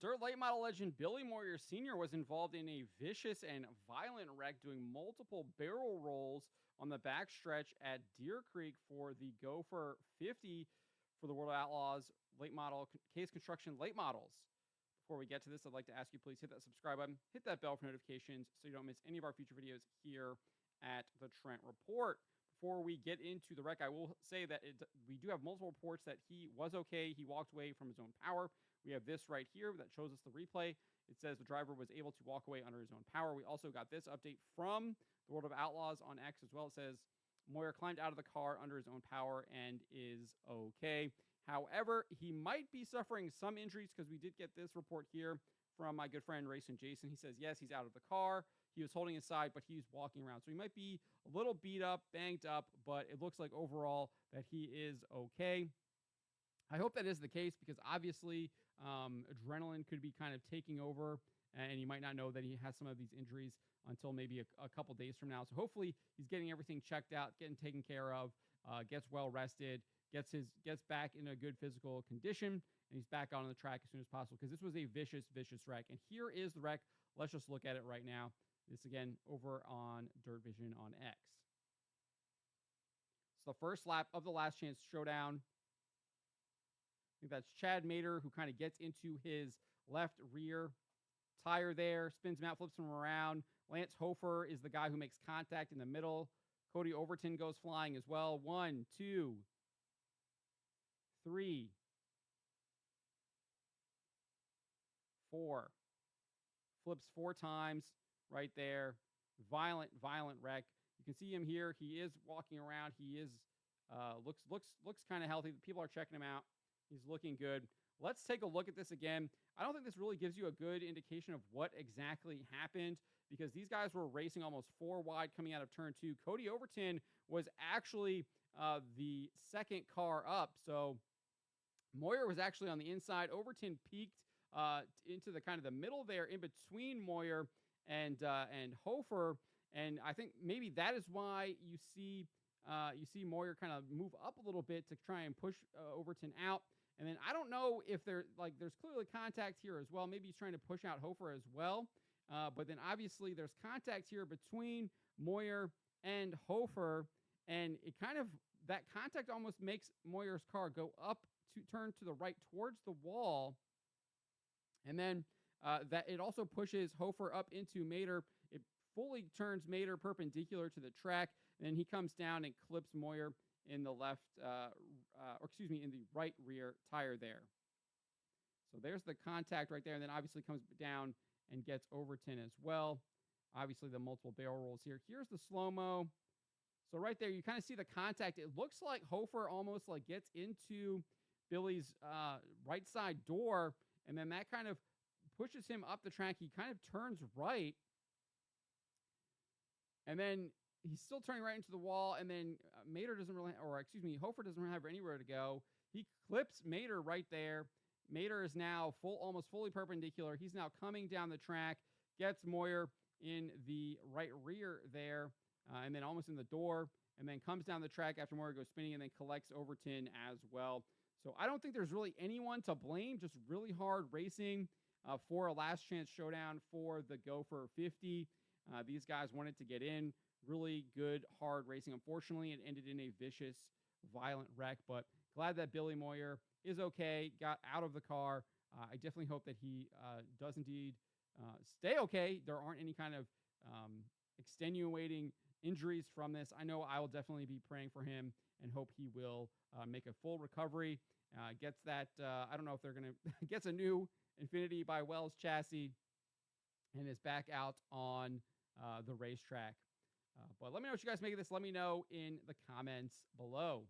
Dirt late model legend Billy Moyer Sr. was involved in a vicious and violent wreck doing multiple barrel rolls on the backstretch at Deer Creek for the Gopher 50 for the World of Outlaws late model case construction late models. Before we get to this, I'd like to ask you please hit that subscribe button, hit that bell for notifications so you don't miss any of our future videos here at the Trent Report. Before we get into the wreck, I will say that we do have multiple reports that he was okay. He walked away from his own power. We have this right here that shows us the replay. It says the driver was able to walk away under his own power. We also got this update from the World of Outlaws on X as well. It says Moyer climbed out of the car under his own power and is okay. However, he might be suffering some injuries because we did get this report here from my good friend Racing Jason. He says, yes, he's out of the car. He was holding his side, but he's walking around. So he might be a little beat up, banged up, but it looks like overall that he is okay. I hope that is the case because obviously adrenaline could be kind of taking over and you might not know that he has some of these injuries until maybe a couple days from now. So hopefully he's getting everything checked out, getting taken care of, gets well rested, gets back in a good physical condition, and he's back on the track as soon as possible because this was a vicious wreck. And here is the wreck. Let's just look at it right now. This again over on Dirt Vision on X. So the first lap of the Last Chance Showdown. I think that's Chad Mater who kind of gets into his left rear tire there, spins him out, flips him around. Lance Hofer is the guy who makes contact in the middle. Cody Overton goes flying as well. 1, 2, 3, 4. Flips 4 times right there. Violent wreck. You can see him here. He is walking around. He is looks kind of healthy. People are checking him out. He's looking good. Let's take a look at this again. I don't think this really gives you a good indication of what exactly happened because these guys were racing almost 4 wide coming out of turn 2. Cody Overton was actually the second car up. So Moyer was actually on the inside. Overton peaked into the kind of the middle there in between Moyer and Hofer. And I think maybe that is why you see Moyer kind of move up a little bit to try and push Overton out. And then I don't know if there's clearly contact here as well. Maybe he's trying to push out Hofer as well. But then obviously there's contact here between Moyer and Hofer. And it kind of, that contact almost makes Moyer's car go up to turn to the right towards the wall. And then that it also pushes Hofer up into Mater. It fully turns Mater perpendicular to the track. And then he comes down and clips Moyer in the left, in the right rear tire there. So there's the contact right there. And then obviously comes down and gets Overton as well. Obviously the multiple barrel rolls here. Here's the slow-mo. So right there, you kind of see the contact. It looks like Hofer almost like gets into Billy's right side door. And then that kind of pushes him up the track. He kind of turns right. And then he's still turning right into the wall, and then Hofer doesn't really have anywhere to go. He clips Mater right there. Mater is now almost fully perpendicular. He's now coming down the track, gets Moyer in the right rear there, and then almost in the door, and then comes down the track after Moyer goes spinning, and then collects Overton as well. So I don't think there's really anyone to blame, just really hard racing for a Last Chance Showdown for the Gopher 50. These guys wanted to get in. Really good, hard racing. Unfortunately, it ended in a vicious, violent wreck, but glad that Billy Moyer is okay, got out of the car. I definitely hope that he does indeed stay okay. There aren't any kind of extenuating injuries from this. I know I will definitely be praying for him and hope he will make a full recovery. Gets that, I don't know if they're going to, gets a new Infinity by Wells chassis and is back out on the racetrack. But let me know what you guys make of this. Let me know in the comments below.